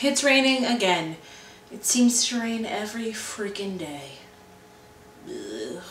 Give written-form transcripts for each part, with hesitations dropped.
It's raining again. It seems to rain every freaking day. Ugh.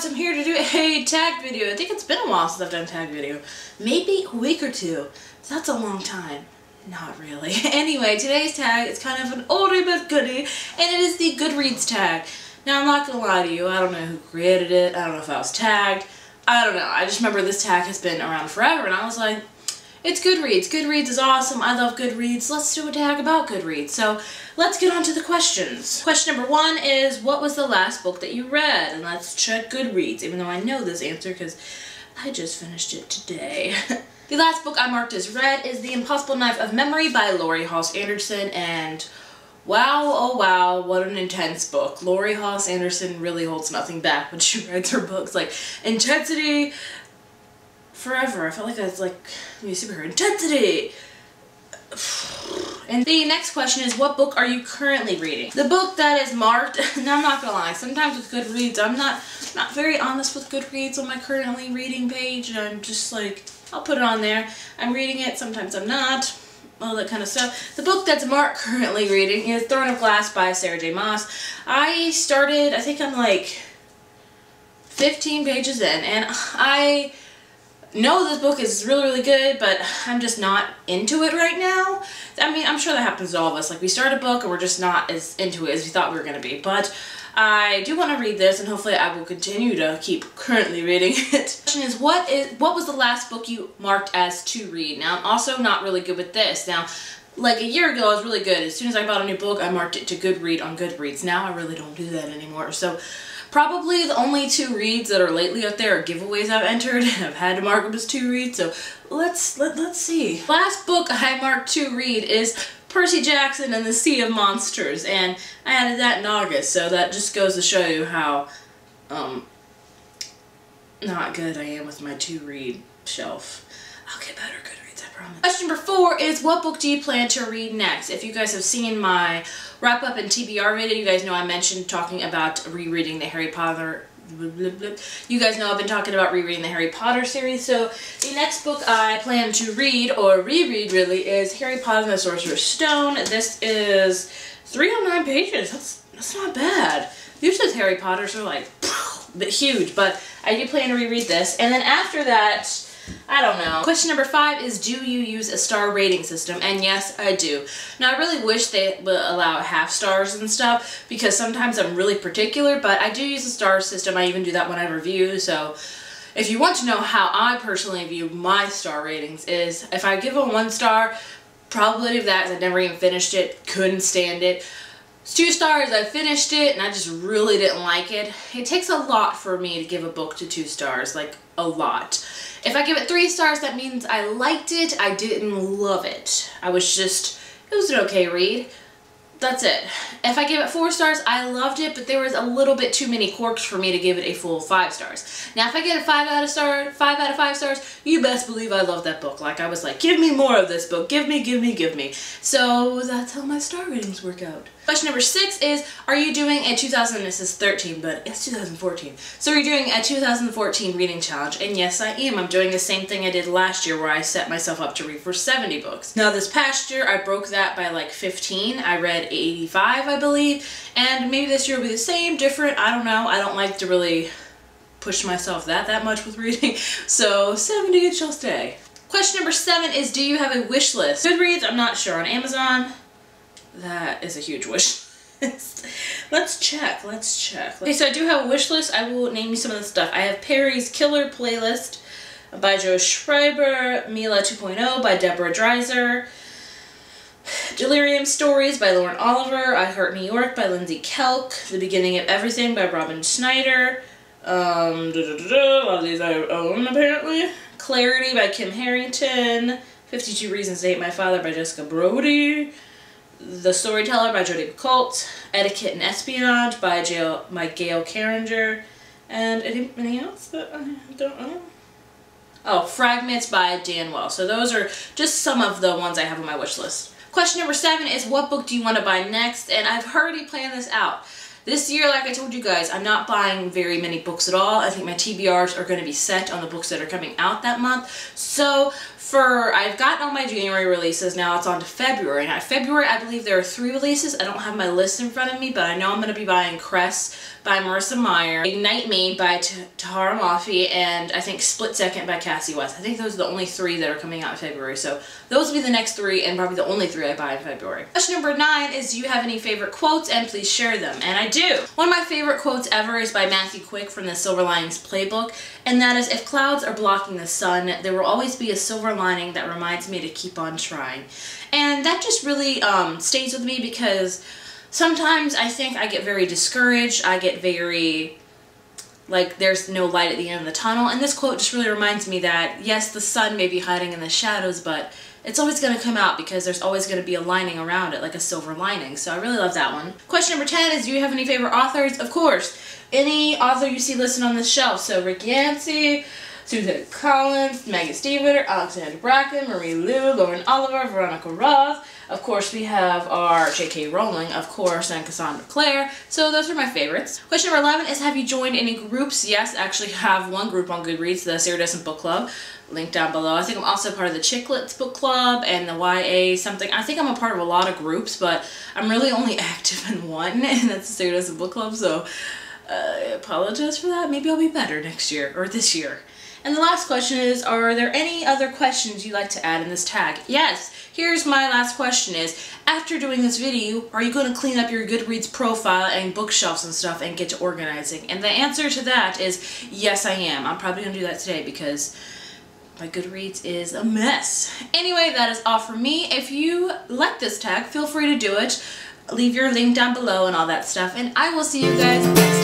I'm here to do a tag video. I think it's been a while since I've done a tag video. Maybe a week or two. That's a long time. Not really. Anyway, today's tag is kind of an oldie but goodie, and it is the Goodreads tag. Now, I'm not gonna lie to you, I don't know who created it. I don't know if I was tagged. I don't know. I just remember this tag has been around forever, and I was like, it's Goodreads. Goodreads is awesome. I love Goodreads. Let's do a tag about Goodreads. So let's get on to the questions. Question number 1 is, what was the last book that you read? And let's check Goodreads, even though I know this answer because I just finished it today. The last book I marked as read is The Impossible Knife of Memory by Laurie Halse Anderson, and wow, oh wow, what an intense book. Laurie Halse Anderson really holds nothing back when she writes her books. Like, intensity forever. I felt like I was like, let me see her intensity. And the next question is, what book are you currently reading? The book that is marked, and I'm not gonna lie, sometimes with Goodreads, I'm not very honest with Goodreads on my currently reading page, and I'm just like, I'll put it on there. I'm reading it, sometimes I'm not, all that kind of stuff. The book that's marked currently reading is Throne of Glass by Sarah J. Maas. I started, I think I'm like 15 pages in, and I know this book is really, really good, but I'm just not into it right now. I mean, I'm sure that happens to all of us. Like, we start a book and we're just not as into it as we thought we were going to be. But I do want to read this, and hopefully I will continue to keep currently reading it. The question is, what was the last book you marked as to read? Now, I'm also not really good with this. Now, like a year ago, I was really good. As soon as I bought a new book, I marked it to good read on Goodreads. Now I really don't do that anymore. So probably the only 2 reads that are lately out there are giveaways I've entered, and I've had to mark them as 2 reads, so let's see. Last book I marked to read is Percy Jackson and the Sea of Monsters, and I added that in August, so that just goes to show you how not good I am with my 2 read shelf. I'll get better, Goodreads, I promise. Question number 4 is, what book do you plan to read next? If you guys have seen my wrap up and TBR video, you guys know I mentioned talking about rereading the Harry Potter. You guys know I've been talking about rereading the Harry Potter series. So the next book I plan to read, or reread really, is Harry Potter and the Sorcerer's Stone. This is 309 pages. That's not bad. Usually Harry Potters are like huge, but I do plan to reread this. And then after that, I don't know. Question number 5 is, do you use a star rating system? And yes, I do. Now, I really wish they would allow half stars and stuff, because sometimes I'm really particular, but I do use a star system. I even do that when I review. So if you want to know how I personally view my star ratings, is if I give a 1 star, probability of that is I never even finished it, couldn't stand it. 2 stars, I finished it, and I just really didn't like it. It takes a lot for me to give a book to 2 stars, like a lot. If I give it 3 stars, that means I liked it, I didn't love it. It was an okay read. That's it. If I give it 4 stars, I loved it, but there was a little bit too many quirks for me to give it a full 5 stars. Now, if I get a 5 out of 5 stars, you best believe I love that book. Like, I was like, give me more of this book. Give me, give me, give me. So that's how my star ratings work out. Question number 6 is, are you doing a this is 13, but it's 2014. So are you doing a 2014 reading challenge? And yes, I am. I'm doing the same thing I did last year, where I set myself up to read for 70 books. Now, this past year, I broke that by like 15. I read 85, I believe. And maybe this year will be the same, different, I don't know. I don't like to really push myself that much with reading. So 70 it shall stay. Question number 7 is, do you have a wish list? Goodreads, I'm not sure. On Amazon, that is a huge wish list. Let's check. Okay, so I do have a wish list. I will name you some of the stuff. I have Perry's Killer Playlist by Joe Schreiber, Mila 2.0 by Deborah Dreiser, Delirium Stories by Lauren Oliver, I Heart New York by Lindsay Kelk, The Beginning of Everything by Robin Schneider, a lot of these I own apparently, Clarity by Kim Harrington, 52 Reasons to Hate My Father by Jessica Brody, The Storyteller by Jodi Picoult, Etiquette and Espionage by Gail Carringer, and anything else that I don't know? Oh, Fragments by Dan Wells. So those are just some of the ones I have on my wish list. Question number 7 is, what book do you want to buy next? And I've already planned this out. This year, like I told you guys, I'm not buying very many books at all. I think my TBRs are going to be set on the books that are coming out that month. So I've gotten all my January releases, now it's on to February. Now February, I believe there are 3 releases. I don't have my list in front of me, but I know I'm going to be buying Cress by Marissa Meyer, Ignite Me by Tahara Mafi, and I think Split Second by Cassie West. I think those are the only 3 that are coming out in February. So those will be the next 3 and probably the only 3 I buy in February. Question number 9 is, do you have any favorite quotes? And please share them. And I do. One of my favorite quotes ever is by Matthew Quick from the Silver Linings Playbook, and that is, if clouds are blocking the sun, there will always be a silver lining that reminds me to keep on trying. And that just really stays with me, because sometimes I think I get very discouraged. I get very, like, there's no light at the end of the tunnel. And this quote just really reminds me that, yes, the sun may be hiding in the shadows, but it's always going to come out, because there's always going to be a lining around it, like a silver lining. So I really love that one. Question number 10 is, do you have any favorite authors? Of course, any author you see listed on this shelf. So Rick Yancey, Susan Collins, Maggie Stiefvater, Alexandra Bracken, Marie Lu, Lauren Oliver, Veronica Roth. Of course, we have our J.K. Rowling, of course, and Cassandra Clare. So those are my favorites. Question number 11 is, have you joined any groups? Yes, I actually have one group on Goodreads, the Sarah Descent Book Club. Link down below. I think I'm also part of the Chicklets Book Club and the YA something. I think I'm a part of a lot of groups, but I'm really only active in one, and that's the Sarah Descent Book Club, so I apologize for that. Maybe I'll be better next year, or this year. And the last question is, are there any other questions you'd like to add in this tag? Yes. Here's my last question is, after doing this video, are you going to clean up your Goodreads profile and bookshelves and stuff and get to organizing? And the answer to that is, yes, I am. I'm probably going to do that today, because my Goodreads is a mess. Anyway, that is all from me. If you like this tag, feel free to do it. Leave your link down below and all that stuff. And I will see you guys next time.